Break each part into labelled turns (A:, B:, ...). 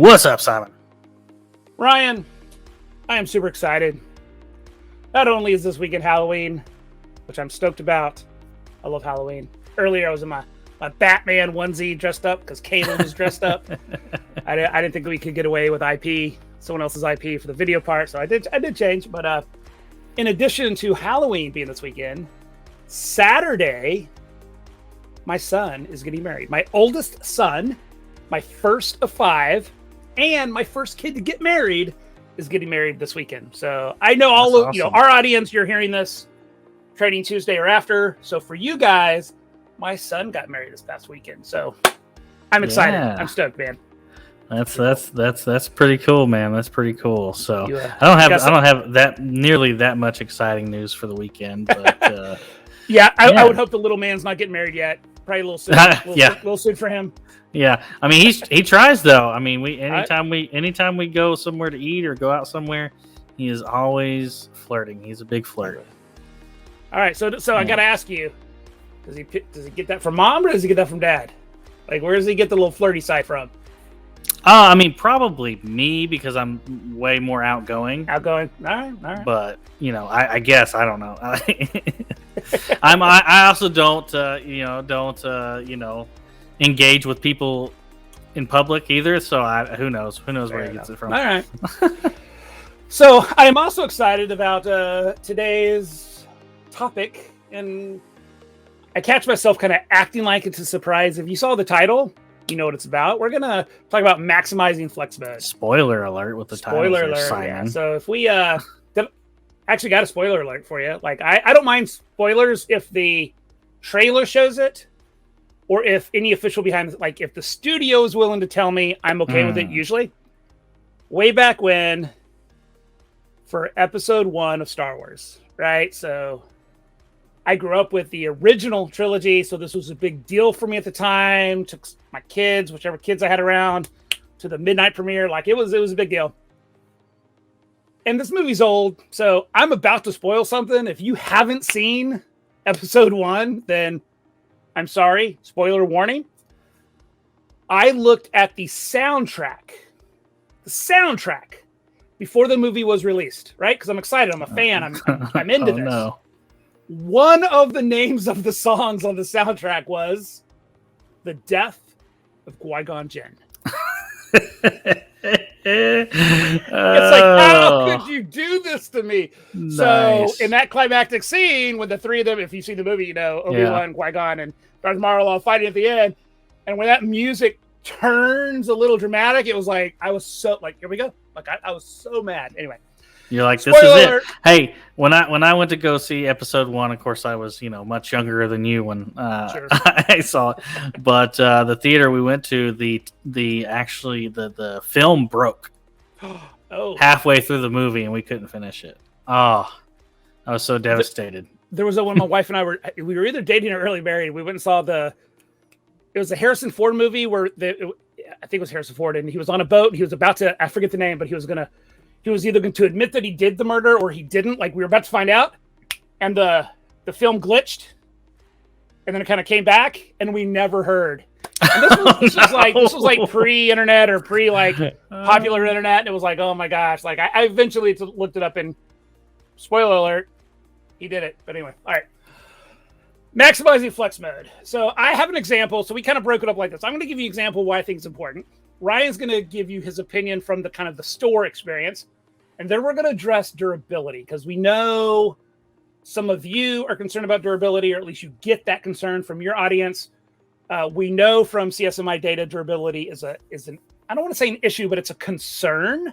A: What's up, Simon?
B: Ryan, I am super excited. Not only is this weekend Halloween, which I'm stoked about. I love Halloween. Earlier, I was in my Batman onesie dressed up because Caleb was dressed up. I didn't think we could get away with someone else's IP for the video part, so I did change. But in addition to Halloween being this weekend, Saturday, my son is getting married. My oldest son, my first of 5, and my first kid to get married is getting married this weekend. So I know awesome. Our audience, you're hearing this Trading Tuesday or after. So for you guys, my son got married this past weekend. So I'm excited. Yeah. I'm stoked, man.
A: That's pretty cool, man. That's pretty cool. So I don't have that nearly that much exciting news for the weekend, but
B: I would hope the little man's not getting married yet. Probably a little soon. A little soon for him.
A: Yeah, I mean he tries though. I mean anytime we go somewhere to eat or go out somewhere, he is always flirting. He's a big flirt.
B: All right, so I got to ask you, does he get that from mom or does he get that from dad? Like, where does he get the little flirty side from?
A: I mean, probably me because I'm way more outgoing.
B: All right.
A: But I guess I don't know. I also don't engage with people in public either. So who knows where he gets it from.
B: All right. So I am also excited about today's topic, and I catch myself kind of acting like it's a surprise. If you saw the title, you know what it's about. We're gonna talk about maximizing flex mode.
A: Spoiler alert with the title.
B: Spoiler alert. Simon. Yeah. So if we actually got a spoiler alert for you. Like I don't mind spoilers if the trailer shows it, or if any official behind, like if the studio is willing to tell me, I'm okay with it. Usually, way back when, for episode 1 of Star Wars, right? So I grew up with the original trilogy, so this was a big deal for me at the time. Took my kids, whichever kids I had around, to the midnight premiere. Like it was a big deal. And this movie's old, so I'm about to spoil something. If you haven't seen episode 1, then I'm sorry. Spoiler warning. I looked at the soundtrack before the movie was released, right? Because I'm excited. I'm a fan. I'm into this. No. One of the names of the songs on the soundtrack was "The Death of Qui-Gon Jinn." It's like, how could you do this to me? Nice. So in that climactic scene with the three of them, if you see the movie, Obi-Wan, Qui-Gon, and Darth Maul all fighting at the end, and when that music turns a little dramatic, it was like I was so like, here we go. Like I was so mad. Anyway.
A: You're like, this is it. Hey, when I went to go see episode 1, of course I was, much younger than you when sure. I saw it. But the theater we went to, the film broke halfway through the movie and we couldn't finish it. Oh, I was so devastated.
B: There was when my wife and I were either dating or early married. We went and saw it was a Harrison Ford movie where I think it was Harrison Ford, and he was on a boat and he was about to, I forget the name, but he was either going to admit that he did the murder or he didn't. Like we were about to find out, and the film glitched, and then it kind of came back, and we never heard. And this was like pre-internet or popular internet. And it was like, oh my gosh! Like I eventually looked it up, and spoiler alert, he did it. But anyway, all right. Maximizing flex mode. So I have an example. So we kind of broke it up like this. I'm going to give you an example why I think it's important. Ryan's going to give you his opinion from the kind of the store experience. And then we're going to address durability, because we know some of you are concerned about durability, or at least you get that concern from your audience. We know from CSMI data durability is an I don't want to say an issue, but it's a concern.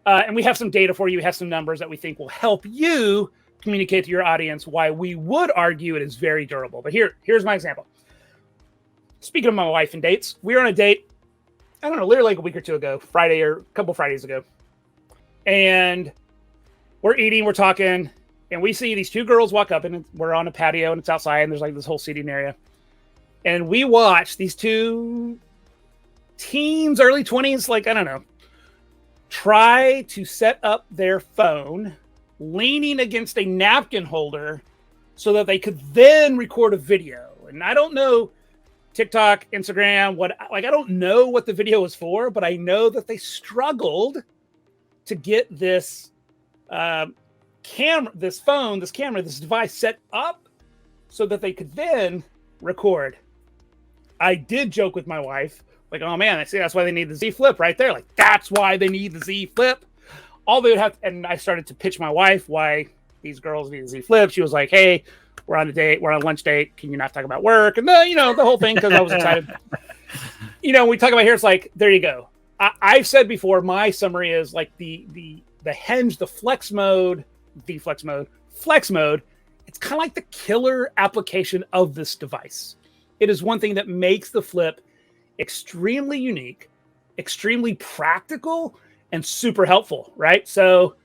B: And we have some data for you. We have some numbers that we think will help you communicate to your audience why we would argue it is very durable. But here's my example. Speaking of my wife and dates, we were on a date, I don't know, literally like a week or two ago, Friday or a couple Fridays ago. And we're eating, we're talking, and we see these 2 girls walk up, and we're on a patio, and it's outside, and there's like this whole seating area. And we watch these 2 teens, early 20s, like, I don't know, try to set up their phone leaning against a napkin holder so that they could then record a video. And I don't know TikTok, Instagram, I don't know what the video was for, but I know that they struggled to get this this device set up so that they could then record. I did joke with my wife, like, oh man, I see that's why they need the Z Flip right there. Like, that's why they need the Z Flip. All they would have, and I started to pitch my wife why these girls need the Z Flip. She was like, hey, we're on a lunch date. Can you not talk about work? And the whole thing, because I was excited. We talk about here, it's like, there you go. I've said before, my summary is like the hinge, the flex mode, flex mode. It's kind of like the killer application of this device. It is one thing that makes the Flip extremely unique, extremely practical, and super helpful, right? So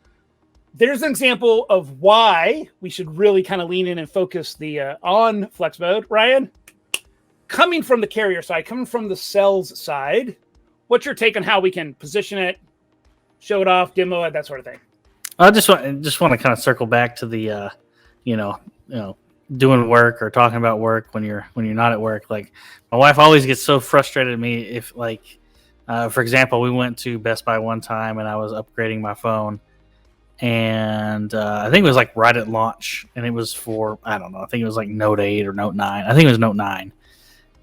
B: there's an example of why we should really kind of lean in and focus on flex mode. Ryan, coming from the carrier side, coming from the sales side, what's your take on how we can position it, show it off, demo it, that sort of thing?
A: I just want to kind of circle back to the, doing work or talking about work when you're not at work. Like, my wife always gets so frustrated at me if, like, for example, we went to Best Buy one time and I was upgrading my phone, and I think it was like right at launch, and it was for, I don't know, I think it was like Note 8 or Note 9. I think it was Note 9,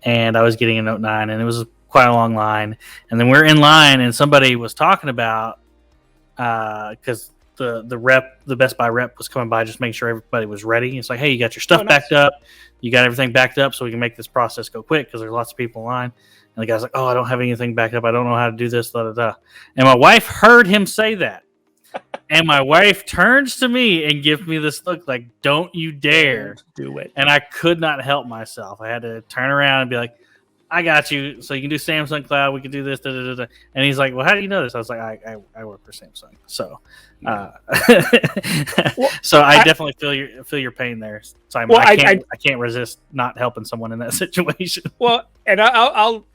A: and I was getting a Note 9, and it was quite a long line. And then we're in line, and somebody was talking about, because the Best Buy rep was coming by, just making sure everybody was ready. It's like, hey, you got your stuff backed up, you got everything backed up, so we can make this process go quick because there's lots of people in line. And the guy's like, oh, I don't have anything backed up, I don't know how to do this, da da da. And my wife heard him say that, and my wife turns to me and gives me this look like, don't you dare
B: do it.
A: And I could not help myself. I had to turn around and be like, I got you. So you can do Samsung Cloud. We can do this. Da, da, da, da. And he's like, well, how do you know this? I was like, I work for Samsung. So, so I definitely feel your pain there, Simon. Well, I can't resist not helping someone in that situation.
B: Well, and I'll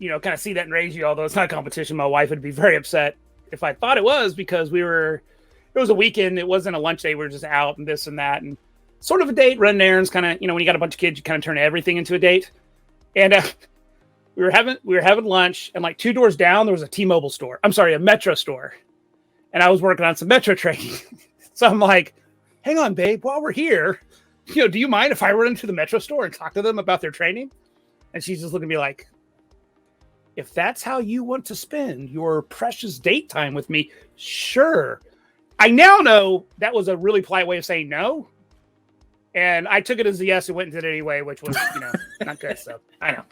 B: kind of see that and raise you, although it's not a competition. My wife would be very upset if I thought it was, because it was a weekend. It wasn't a lunch day. We were just out and this and that, and sort of a date, running errands, kind of, when you got a bunch of kids, you kind of turn everything into a date. And we were having lunch, and like 2 doors down, there was a Metro store. And I was working on some Metro training. So I'm like, hang on, babe, while we're here, do you mind if I run into the Metro store and talk to them about their training? And she's just looking at me like, if that's how you want to spend your precious date time with me, sure. I now know that was a really polite way of saying no. And I took it as a yes and went and did it anyway, which was, not good. So I know.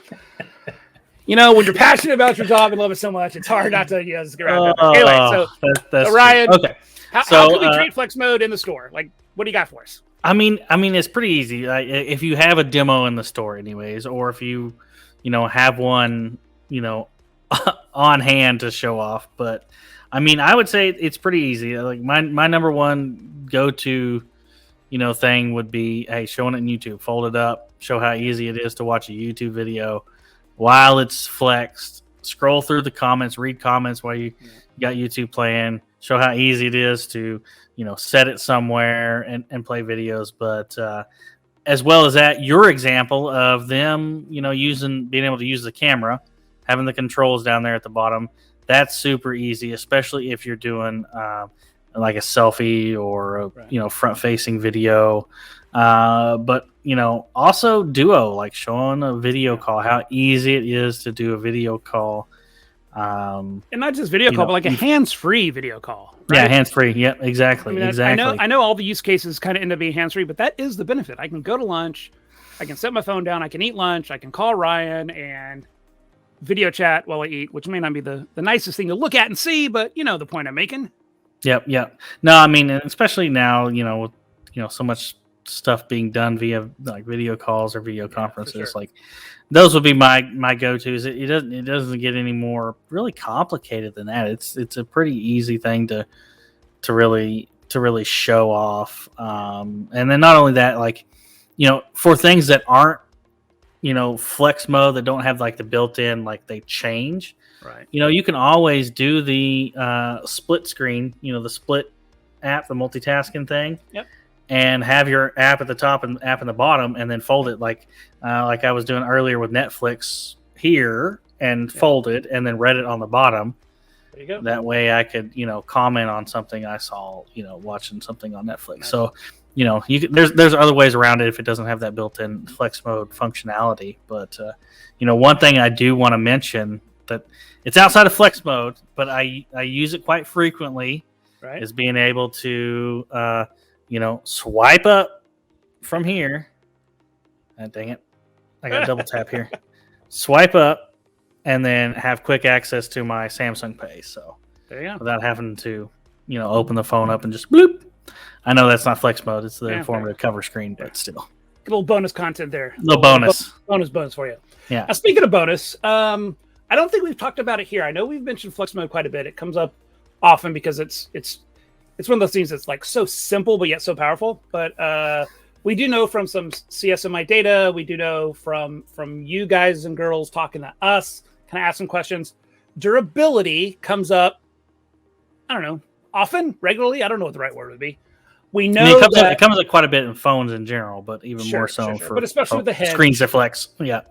B: When you're passionate about your job and love it so much, it's hard not to just get around to it. Anyway, so Ryan,
A: okay.
B: How can we treat flex mode in the store? Like, what do you got for us?
A: I mean, it's pretty easy. Like, if you have a demo in the store, anyways, or if you, have one, on hand to show off. But I mean, I would say it's pretty easy. Like, my number one go-to, thing would be, hey, showing it in YouTube, fold it up, show how easy it is to watch a YouTube video while it's flexed. Scroll through the comments, read comments while you got YouTube playing, show how easy it is to, set it somewhere and play videos. But as well as that, your example of them, being able to use the camera, having the controls down there at the bottom, that's super easy, especially if you're doing like a selfie or a, front-facing video. But also Duo, like showing a video call, how easy it is to do a video call.
B: And not just video call, but like a hands-free video call. Right?
A: Yeah, hands-free. Yep, exactly. Exactly.
B: I know all the use cases kind of end up being hands-free, but that is the benefit. I can go to lunch, I can set my phone down, I can eat lunch, I can call Ryan and video chat while I eat, which may not be the nicest thing to look at and see, but the point I'm making.
A: Yep. No, I mean, especially now, with so much stuff being done via like video calls or video conferences, sure. Like those would be my go-tos. It doesn't get any more really complicated than that. It's a pretty easy thing to really show off. And then not only that, like, for things that aren't, flex mode, that don't have like the built-in, like they change.
B: Right.
A: You can always do the split screen, the split app, the multitasking thing.
B: Yep.
A: and have your app at the top and app in the bottom, and then fold it like I was doing earlier with Netflix here, and fold it and then read it on the bottom.
B: There you go.
A: That way I could, comment on something I saw, watching something on Netflix. So, there's other ways around it if it doesn't have that built-in flex mode functionality. But, one thing I do want to mention that it's outside of flex mode, but I use it quite frequently,
B: right,
A: is being able to, swipe up from here. Dang it. I got double tap here. Swipe up and then have quick access to my Samsung Pay. So
B: there you go.
A: Without having to, open the phone up and just bloop. I know that's not flex mode. It's the informative cover screen, but still.
B: Good little bonus content there.
A: Little bonus.
B: Bonus for you.
A: Yeah.
B: Now, speaking of bonus, I don't think we've talked about it here. I know we've mentioned flex mode quite a bit. It comes up often because it's one of those things that's like so simple but yet so powerful. But we do know from some CSMI data, we do know from you guys and girls talking to us, kind of asking questions. Durability comes up, I don't know, often, regularly. I don't know what the right word would be. We know
A: it comes up quite a bit in phones in general, but even more so for
B: but especially with the head.
A: Screens that flex. Yeah.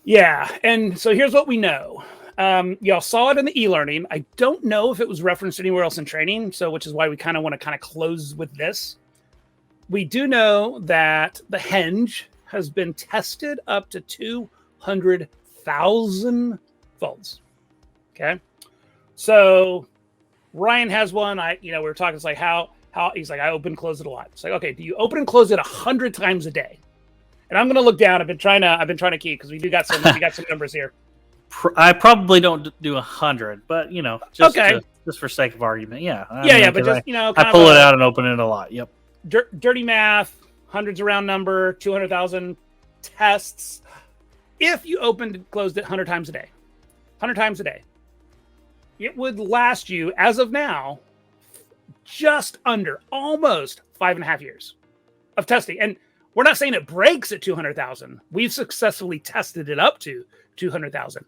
B: Yeah. And so here's what we know. Y'all saw it in the e-learning. I don't know if it was referenced anywhere else in training, so which is why we kind of want to close with this. We do know that the hinge has been tested up to 200,000 folds. Okay. So Ryan has one. We were talking, it's like how he's like, I open and close it a lot. It's like, okay, do you open and close it 100 times a day? And I'm going to look down. I've been trying to keep, because we got some numbers here.
A: I probably don't do 100, but just for sake of argument. Yeah.
B: But just,
A: I pull it out and open it a lot. Yep.
B: Dirty math, hundreds around number, 200,000 tests. If you opened and closed it 100 times a day, it would last you, as of now, just under almost 5.5 years of testing. And we're not saying it breaks at 200,000. We've successfully tested it up to 200,000.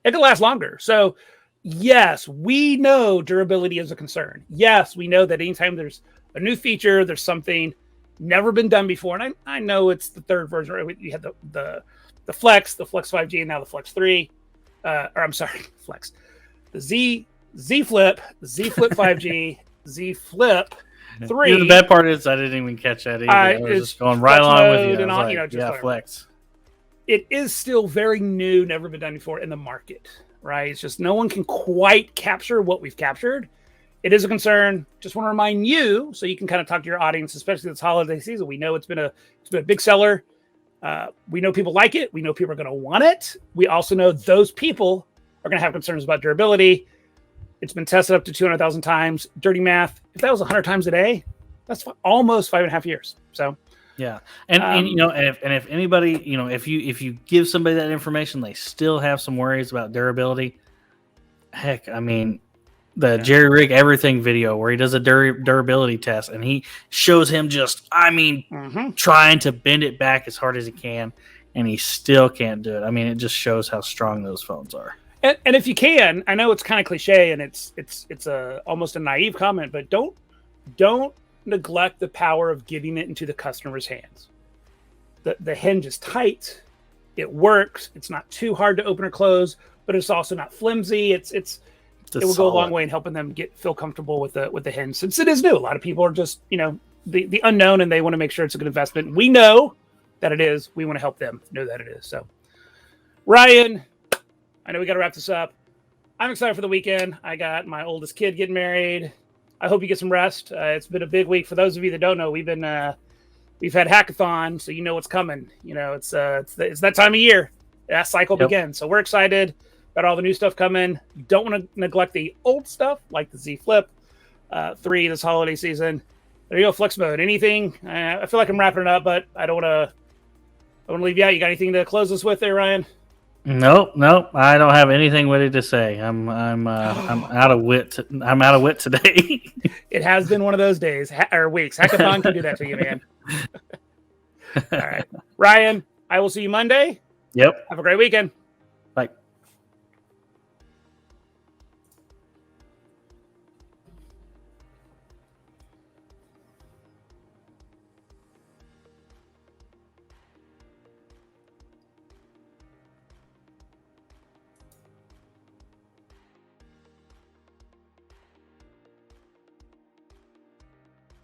B: It could last longer. So yes, we know durability is a concern. Yes, we know that anytime there's a new feature, there's something never been done before. And I know it's the third version. Right? You had the Flex 5G, and now the Flex 3. Flex. The Z Flip 5G, Z Flip 3.
A: The bad part is I didn't even catch that either. I was just going right along with you. And Flex.
B: It is still very new, never been done before in the market, right? It's just no one can quite capture what we've captured. It is a concern. Just want to remind you, so you can kind of talk to your audience, especially this holiday season. We know it's been a big seller. We know people like it. We know people are going to want it. We also know those people are going to have concerns about durability. It's been tested up to 200,000 times. Dirty math. If that was 100 times a day, that's almost 5.5 years. So,
A: yeah. And if anybody, if you give somebody that information, they still have some worries about durability. Heck, I mean, Jerry Rig Everything video where he does a durability test, and he shows him just, trying to bend it back as hard as he can, and he still can't do it. I mean, it just shows how strong those phones are.
B: And if you can, I know it's kind of cliche and it's almost a naive comment, but don't neglect the power of getting it into the customer's hands. The hinge is tight, it works, it's not too hard to open or close, but it's also not flimsy. It will go a long way in helping them feel comfortable with the hinge, since it is new. A lot of people are just the unknown, and they want to make sure it's a good investment. We know that it is. We want to help them know that it is. So, Ryan, I know we got to wrap this up. I'm excited for the weekend. I got my oldest kid getting married. I hope you get some rest. It's been a big week. For those of you that don't know, we've had hackathon, so you know what's coming. It's that time of year. That cycle begins. So we're excited about all the new stuff coming. You don't want to neglect the old stuff like the Z Flip 3 this holiday season. There you go, flex mode. Anything? I feel like I'm wrapping it up, but I don't want to leave you out. You got anything to close us with there, Ryan?
A: Nope. I don't have anything witty to say. I'm out of wit. I'm out of wit today.
B: It has been one of those days or weeks. Hackathon can do that to you, man. All right, Ryan. I will see you Monday.
A: Yep.
B: Have a great weekend.